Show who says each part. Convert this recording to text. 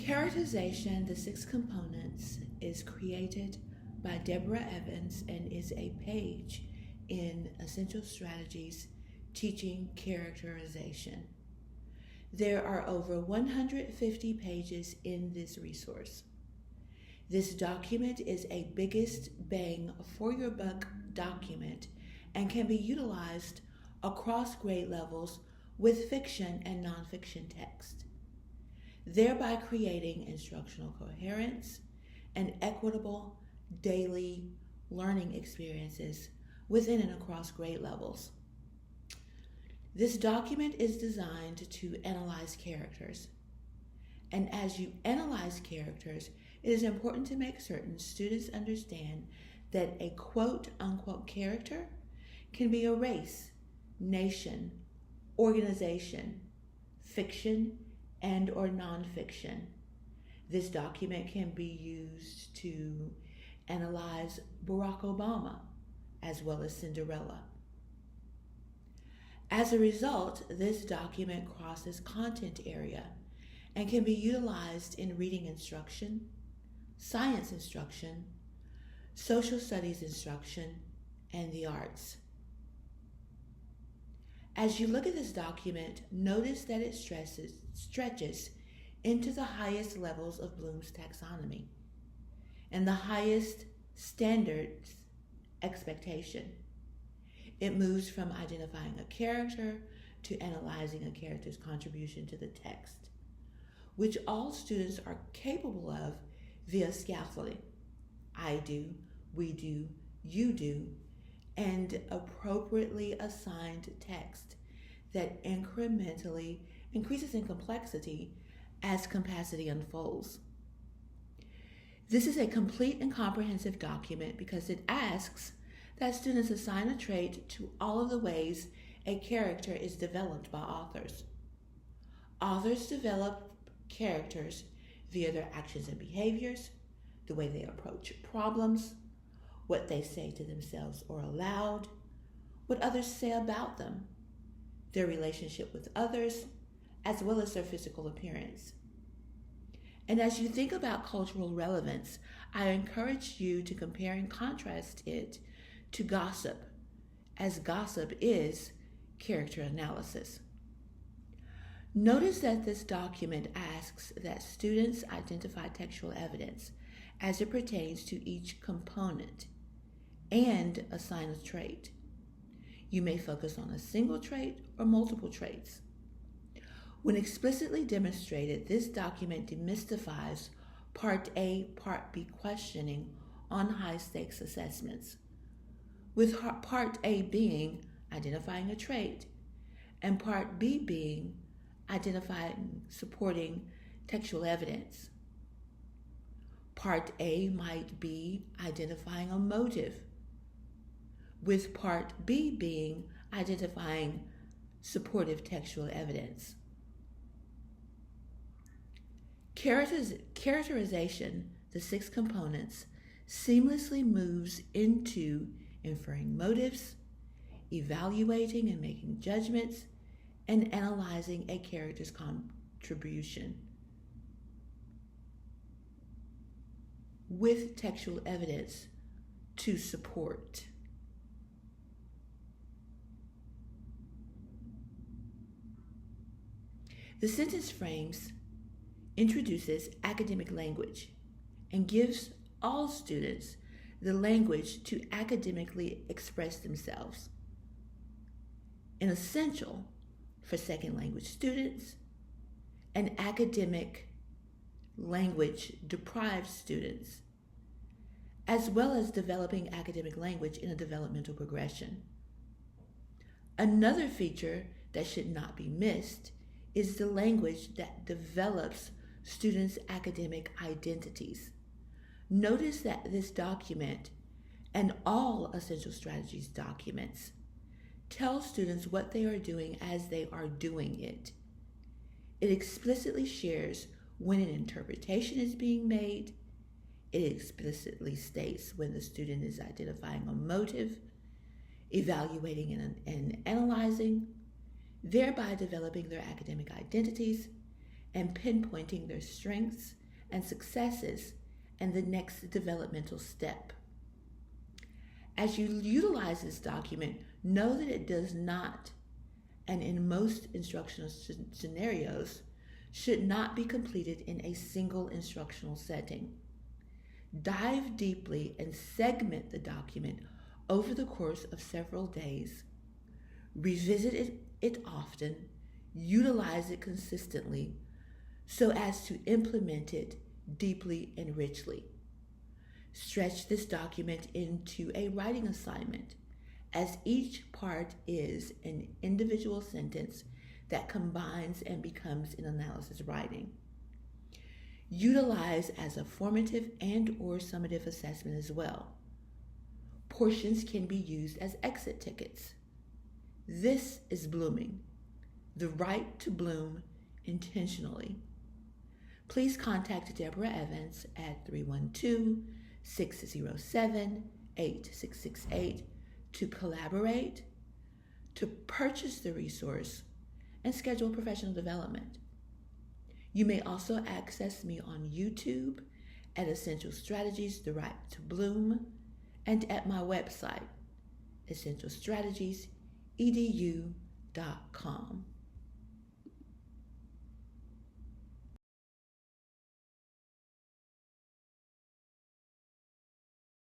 Speaker 1: Characterization, the six components, is created by Debraavans and is a page in Essential Strategies Teaching Characterization. There are over 150 pages in this resource. This document is a biggest bang for your buck document and can be utilized across grade levels with fiction and nonfiction text, thereby creating instructional coherence and equitable daily learning experiences within and across grade levels. This document is designed to analyze characters. And as you analyze characters, it is important to make certain students understand that a quote-unquote character can be a race, nation, organization, fiction, and or nonfiction. This document can be used to analyze Barack Obama as well as Cinderella. As a result, this document crosses content area and can be utilized in reading instruction, science instruction, social studies instruction, and the arts. As you look at this document, notice that it stretches into the highest levels of Bloom's taxonomy and the highest standards expectation. It moves from identifying a character to analyzing a character's contribution to the text, which all students are capable of via scaffolding. I do, we do, you do, and appropriately assigned text that incrementally increases in complexity as capacity unfolds. This is a complete and comprehensive document because it asks that students assign a trait to all of the ways a character is developed by authors. Authors develop characters via their actions and behaviors, the way they approach problems, what they say to themselves or aloud, what others say about them, their relationship with others, as well as their physical appearance. And as you think about cultural relevance, I encourage you to compare and contrast it to gossip, as gossip is character analysis. Notice that this document asks that students identify textual evidence as it pertains to each component and assign a trait. You may focus on a single trait or multiple traits. When explicitly demonstrated, this document demystifies Part A, Part B questioning on high-stakes assessments, with Part A being identifying a trait and Part B being identifying supporting textual evidence. Part A might be identifying a motive, with Part B being identifying supportive textual evidence. Characterization, the six components, seamlessly moves into inferring motives, evaluating and making judgments, and analyzing a character's contribution with textual evidence to support. The sentence frames introduces academic language and gives all students the language to academically express themselves. An essential for second language students, and academic language deprived students, as well as developing academic language in a developmental progression. Another feature that should not be missed is the language that develops students' academic identities. Notice that this document and all Essential Strategies documents tell students what they are doing as they are doing it. It explicitly shares when an interpretation is being made. It explicitly states when the student is identifying a motive, evaluating and analyzing, thereby developing their academic identities and pinpointing their strengths and successes and the next developmental step. As you utilize this document, know that it does not, and in most instructional scenarios, should not be completed in a single instructional setting. Dive deeply and segment the document over the course of several days. Revisit it often, utilize it consistently, so as to implement it deeply and richly. Stretch this document into a writing assignment, as each part is an individual sentence that combines and becomes an analysis writing. Utilize as a formative and or summative assessment as well. Portions can be used as exit tickets. This is blooming, the right to bloom intentionally. Please contact Deborah Evans at 312-607-8668 to collaborate, to purchase the resource, and schedule professional development. You may also access me on YouTube at Essential Strategies, The Right to Bloom, and at my website, essentialstrategiesedu.com.